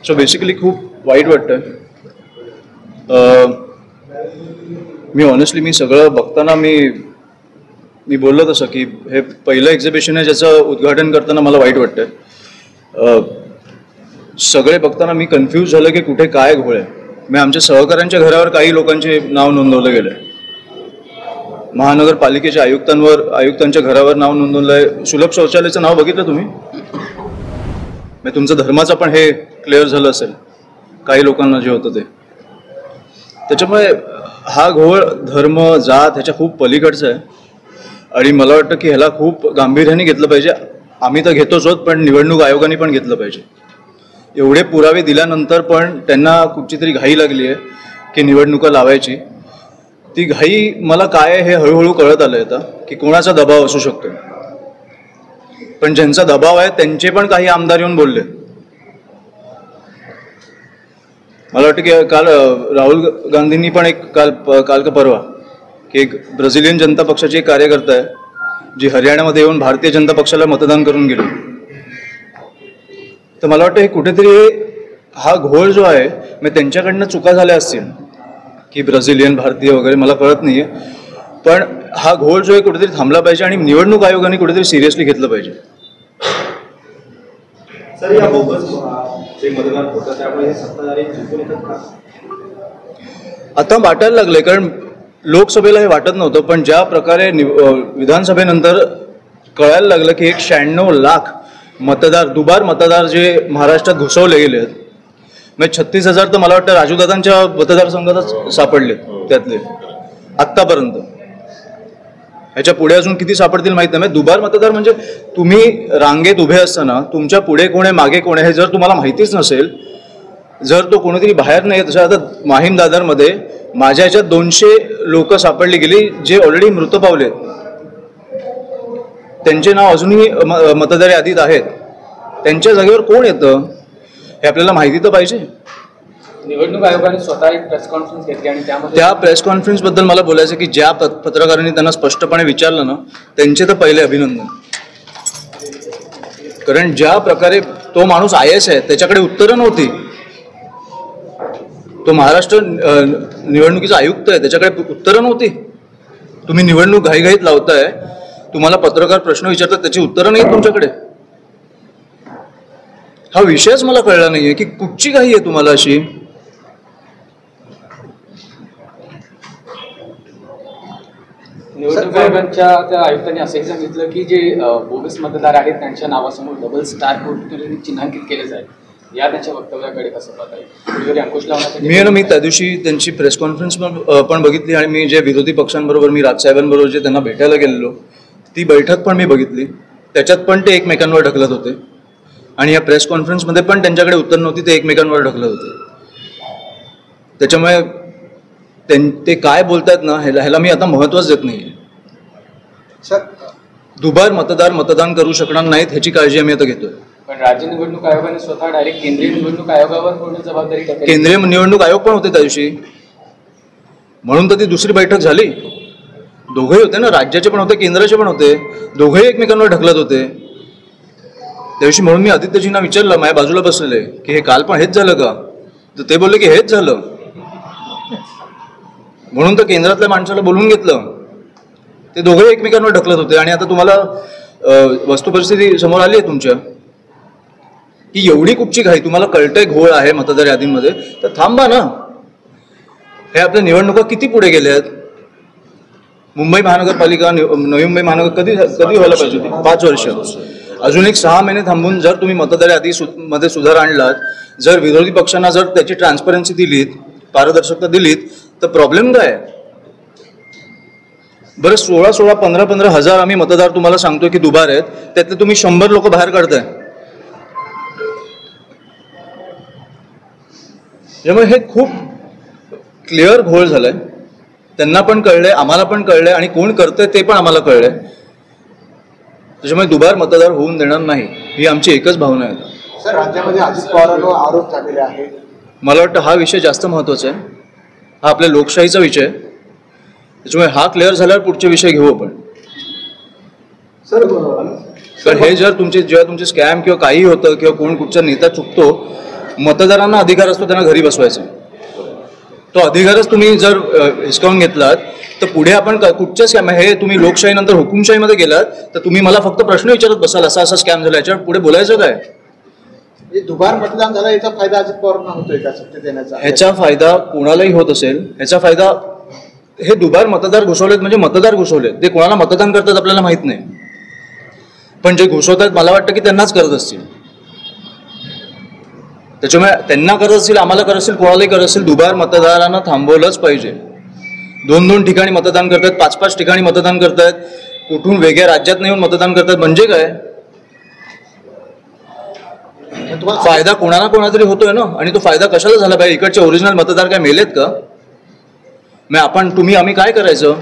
So basically खूप वाईट वाटतं. मी ऑनेस्टली मी सगळं बघताना मी बोललो तसं की हे पहिलं एक्झिबिशन आहे ज्याचं उद्घाटन करताना मला वाईट वाटतं. सगळे बघताना मी कन्फ्यूज झालं की कुठे काय घोळ आहे. मी आमच्या सहकाऱ्यांच्या घरावर काही लोकांचे नाव नोंदवलं गेलं आहे. महानगरपालिकेच्या आयुक्तांच्या घरावर नाव नोंदवलं आहे. सुलभ शौचालयाचं नाव बघितलं तुम्ही? म्हणजे तुमचं धर्माचं पण हे क्लिअर झालं असेल काही लोकांना जे होतं ते. त्याच्यामुळे हा घोळ धर्म जात ह्याच्या खूप पलीकडचा आहे आणि मला वाटतं की ह्याला खूप गांभीर्याने घेतलं पाहिजे. आम्ही तर घेतोच आहोत, पण निवडणूक आयोगाने पण घेतलं पाहिजे. एवढे पुरावे दिल्यानंतर पण त्यांना कुठची तरी घाई लागली आहे की निवडणुका लावायची. ती घाई मला काय हे हळूहळू कळत आलं आहे की कोणाचा दबाव असू शकतो. पण ज्यांचा दबाव आहे त्यांचे पण काही आमदार येऊन बोलले. मला वाटतं की काल राहुल गांधींनी पण एक काल का परवा की एक ब्राझिलियन जनता पक्षाची एक कार्यकर्ता आहे जी हरियाणामध्ये येऊन भारतीय जनता पक्षाला मतदान करून गेली. तर मला वाटतं हे कुठेतरी हा घोळ जो आहे मग त्यांच्याकडनं चुका झाल्या असतील की ब्राझिलियन भारतीय वगैरे मला कळत नाहीये, पण हा घोळ जो आहे कुठेतरी थांबला पाहिजे आणि निवडणूक आयोगाने कुठेतरी सिरियसली घेतलं पाहिजे. सर, या बोगस जे मतदान होतं त्यामुळे हे सत्ताधारी जिंकून येतात का? आता वाटायला लागलंय, कारण लोकसभेला हे वाटत नव्हतं, पण ज्या प्रकारे विधानसभेनंतर कळायला लागलं की 96 लाख मतदार दुबार मतदार जे महाराष्ट्रात घुसवले गेले आहेत. म्हणजे 36,000 तर मला वाटतं राजूदादांच्या मतदारसंघातच सापडले त्यातले आत्तापर्यंत. ह्याच्या पुढे अजून किती सापडतील माहित नाही. दुबार मतदार म्हणजे तुम्ही रांगेत उभे असताना तुमच्या पुढे कोण आहे मागे कोण आहे हे जर तुम्हाला माहितीच नसेल, जर तो कोणीतरी बाहेर नाही. तसं आता माहीम दादरमध्ये माझ्या ह्याच्यात 200 लोक सापडली गेली जे ऑलरेडी मृत पावले. त्यांचे नाव अजूनही मतदार यादीत आहेत. त्यांच्या जागेवर कोण येतं हे आपल्याला माहिती तर पाहिजे. निवडणूक आयोगाने स्वतः एक प्रेस कॉन्फरन्स घेतली आणि त्यामध्ये त्या प्रेस कॉन्फरन्सबद्दल मला बोलायचं की ज्या पत्रकारांनी त्यांना स्पष्टपणे विचारलं ना त्यांचे तर पहिले अभिनंदन. कारण ज्या प्रकारे तो माणूस IAS आहे त्याच्याकडे उत्तरं नव्हती. तो महाराष्ट्र निवडणुकीचा आयुक्त आहे त्याच्याकडे उत्तरं नव्हती. तुम्ही निवडणूक घाईघाईत लावताय, तुम्हाला पत्रकार प्रश्न विचारतात त्याची उत्तरं नाहीत तुमच्याकडे. हा विषयच मला कळला नाहीये की कुठची घाई आहे तुम्हाला अशी. निवडणूक आयोगाच्या त्या आयुक्तांनी असंही सांगितलं की जे बोगस मतदार आहेत त्यांच्या नावासमोर डबल स्टार कुठेतरी चिन्हांकित केले जाईल. या त्यांच्या वक्तव्याकडे कसं पाहता येईल? अंकुश लावण्यासाठी मी त्या दिवशी त्यांची प्रेस कॉन्फरन्स पण बघितली आणि मी जे विरोधी पक्षांबरोबर मी राजसाहेबांबरोबर जे त्यांना भेटायला गेलेलो ती बैठक पण मी बघितली. त्याच्यात पण ते एकमेकांवर ढकलत होते आणि या प्रेस कॉन्फरन्समध्ये पण त्यांच्याकडे उत्तर नव्हती, ते एकमेकांवर ढकलत होते. त्याच्यामुळे ते काय बोलतात ना ह्याला मी आता महत्त्वच देत नाही. दुबार मतदार मतदान करू शकणार नाहीत ह्याची काळजी आम्ही आता घेतोय. पण राज्य निवडणूक आयोगाने स्वतः डायरेक्ट केंद्रीय निवडणूक आयोगावर पूर्ण जबाबदारी टाकली. केंद्रीय निवडणूक आयोग पण होते त्या दिवशी, म्हणून तर ती दुसरी बैठक झाली. दोघेही होते ना, राज्याचे पण होते केंद्राचे पण होते, दोघेही एकमेकांवर ढकलत होते त्या दिवशी. म्हणून मी आदित्यजींना विचारलं, माझ्या बाजूला बसलेले, की हे काल पण हेच झालं का? तर ते बोलले की हेच झालं. म्हणून तर केंद्रातल्या माणसाला बोलवून घेतलं. ते दोघेही एकमेकांवर ढकलत होते आणि आता तुम्हाला वस्तुपरिस्थिती समोर आली आहे तुमच्या की एवढी कुठची घाई. तुम्हाला कळतंय घोळ आहे मतदार यादींमध्ये, तर थांबा ना. हे आपल्या निवडणुका किती पुढे गेल्या आहेत. मुंबई महानगरपालिका नवी मुंबई महानगर कधी व्हायला पाहिजे होती? 5 वर्ष. अजून एक 6 महिने थांबून जर तुम्ही मतदार यादीमध्ये सुधार आणलात, जर विरोधी पक्षांना जर त्याची ट्रान्सपरन्सी दिलीत, पारदर्शकता दिलीत, तर प्रॉब्लेम काय? बरं 16 15 हजार आम्ही मतदार तुम्हाला सांगतोय की दुबार आहेत, त्यातले तुम्ही 100 लोक बाहेर काढताय. त्यामुळे हे खूप क्लिअर घोळ झालाय. त्यांना पण कळलंय, आम्हाला पण कळलंय आणि कोण करतंय ते पण आम्हाला कळलंय. त्याच्यामुळे दुबार मतदार होऊन देणार नाही ही आमची एकच भावना आहे. सर, राज्यामध्ये अजित पवारांवर आरोप झालेले आहेत. मला वाटतं हा विषय जास्त महत्त्वाचा आहे. हा आपल्या लोकशाहीचा विषय आहे. त्याच्यामुळे हा क्लिअर झाल्यावर पुढचे विषय घेऊ आपण. सर, हे जर जेव्हा तुमचे स्कॅम किंवा काही होतं किंवा कोण कुठचा नेता चुकतो मतदारांना अधिकार असतो त्यांना घरी बसवायचा. तो अधिकारच तुम्ही जर हिसकावून घेतलात तर पुढे आपण कुठच्या स्कॅम हे तुम्ही लोकशाहीनंतर हुकुमशाहीमध्ये गेलात तर तुम्ही मला फक्त प्रश्न विचारत बसाल असा असा स्कॅम झाला, याच्यावर पुढे बोलायचं काय? दुबार मतदान झाला याचा फायदा अजित पवारांना होतोय का सत्य देण्याचा? ह्याचा फायदा कोणालाही होत असेल. ह्याचा फायदा हे दुबार मतदार घुसवलेत म्हणजे मतदार घुसवलेत, ते कोणाला मतदान करतात आपल्याला माहित नाही, पण जे घुसवतात मला वाटतं की त्यांनाच करत असतील. त्याच्यामुळे त्यांना करत असतील, आम्हाला करत असतील, कोणालाही करत असतील, दुबार मतदारांना थांबवलंच पाहिजे. 2-2 ठिकाणी मतदान करतात, 5-5 ठिकाणी मतदान करतायत, कुठून वेगळ्या राज्यात येऊन मतदान करतात, म्हणजे काय फायदा कोणाला कोणातरी होतोय ना. आणि तो फायदा कशाला झाला पाहिजे? इकडचे ओरिजिनल मतदार काय मेलेत का? आम्ही काय करायचं?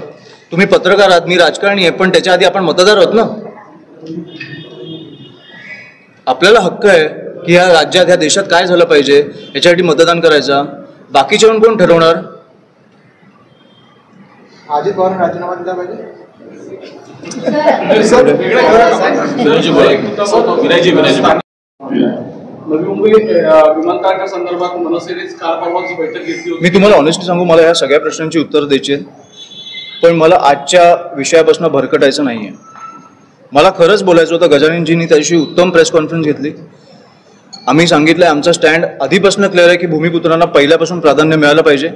तुम्ही पत्रकार आहात, मी राजकारणी आहे, पण त्याच्या आधी आपण मतदार आहोत ना. आपल्याला हक्क आहे की या राज्यात या देशात काय झालं पाहिजे याच्यासाठी मतदान करायचा. बाकीचे कोण ठरवणार? अजित पवारांना राजीनामा दिला पाहिजे. नवी मुंबई विमानतळाच्या संदर्भात मनसेनेच काल परवाची बैठक घेतली होती. मी तुम्हाला ऑनेस्टली सांगू, मला ह्या सगळ्या प्रश्नांची उत्तर द्यायची आहेत, पण मला आजच्या विषयापासून भरकटायचं नाहीये. मला खरंच बोलायचं होतं. गजाननजींनी त्या दिवशी उत्तम प्रेस कॉन्फरन्स घेतली. आम्ही सांगितलंय आमचा स्टँड आधीपासून क्लिअर आहे की भूमिपुत्रांना पहिल्यापासून प्राधान्य मिळालं पाहिजे,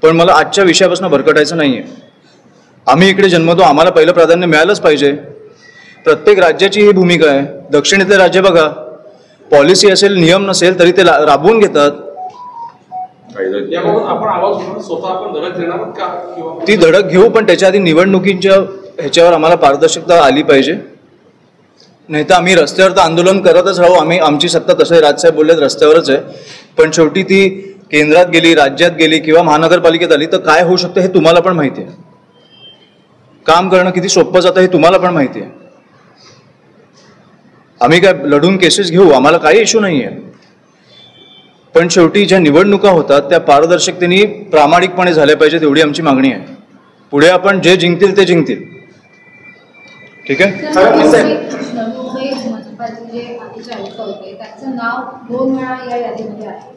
पण मला आजच्या विषयापासून भरकटायचं नाहीये. आम्ही इकडे जन्मतो, आम्हाला पहिलं प्राधान्य मिळालंच पाहिजे. प्रत्येक राज्याची ही भूमिका आहे. दक्षिणेतले राज्य बघा, पॉलिसी असेल, नियम नसेल तरी ते राबवून घेतात. याबाबत आपण आवाज स्वतः आपण धडक घेणार का? ती धडक घेऊ, पण त्याच्या आधी निवडणुकीच्या ह्याच्यावर आम्हाला पारदर्शकता आली पाहिजे. नाही तर आम्ही रस्त्यावर तर आंदोलन करतच राहू. आमची सत्ता तसं राजसाहेब बोललेत रस्त्यावरच आहे, पण शेवटी ती केंद्रात गेली, राज्यात गेली किंवा महानगरपालिकेत आली तर काय होऊ शकतं हे तुम्हाला पण माहिती आहे. काम करणं किती सोपं जातं हे तुम्हाला पण माहिती आहे. आम्ही काय लढून केसेस घेऊ, आम्हाला काही इश्यू नाही आहे, पण शेवटी ज्या निवडणुका होतात त्या पारदर्शकतेने प्रामाणिकपणे झाल्या पाहिजेत एवढी आमची मागणी आहे. पुढे आपण जे जिंकतील ते जिंकतील. ठीक आहे. मुंबई मनपाचे जे आधीचे आयुक्त होते त्यांचं नाव 2 वेळा या यादीमध्ये आहे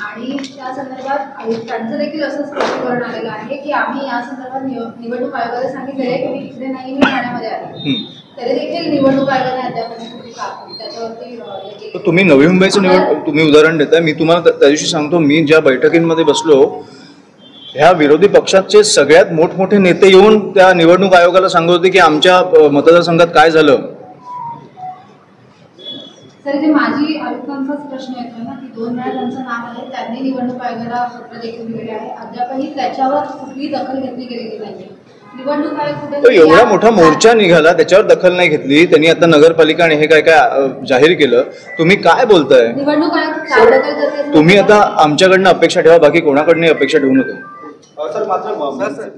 आणि त्या संदर्भात आयुक्तांचं देखील असं स्पष्टीकरण आलेलं आहे की आम्ही या संदर्भात निवडणूक आयोगाला सांगितलेलं आहे की मी इकडे नाही, मी ठाण्यामध्ये आहे, तरी देखील निवडणूक आयोगाने अद्याप त्याच्यावरती. तुम्ही नवी मुंबईचं तुम्ही उदाहरण देताय. मी तुम्हाला त्या दिवशी सांगतो, मी ज्या बैठकींमध्ये बसलो ह्या विरोधी पक्षाचे सगळ्यात मोठमोठे नेते येऊन त्या निवडणूक आयोगाला सांगत होते की आमच्या मतदारसंघात काय झालं. सर, जे माजी आयुक्तांचाच प्रश्न येतो ना की 2 वेळा त्यांचं नाव आहे, त्यांनी निवडणूक आयोगाला पत्र देखील दिलेले आहे, अद्यापही त्याच्यावर कुठलीही दखल घेतली गेलेली नाही. निवडणूक आयोग कुठे एवढा मोठा मोर्चा निघाला त्याच्यावर दखल नाही घेतली त्यांनी. आता नगरपालिका आणि हे काय काय जाहीर केलं. तुम्ही काय बोलताय? निवडणूक आयोग तुम्ही आता आमच्याकडनं अपेक्षा ठेवा, बाकी कोणाकडनं अपेक्षा ठेवू नका. सर मात्र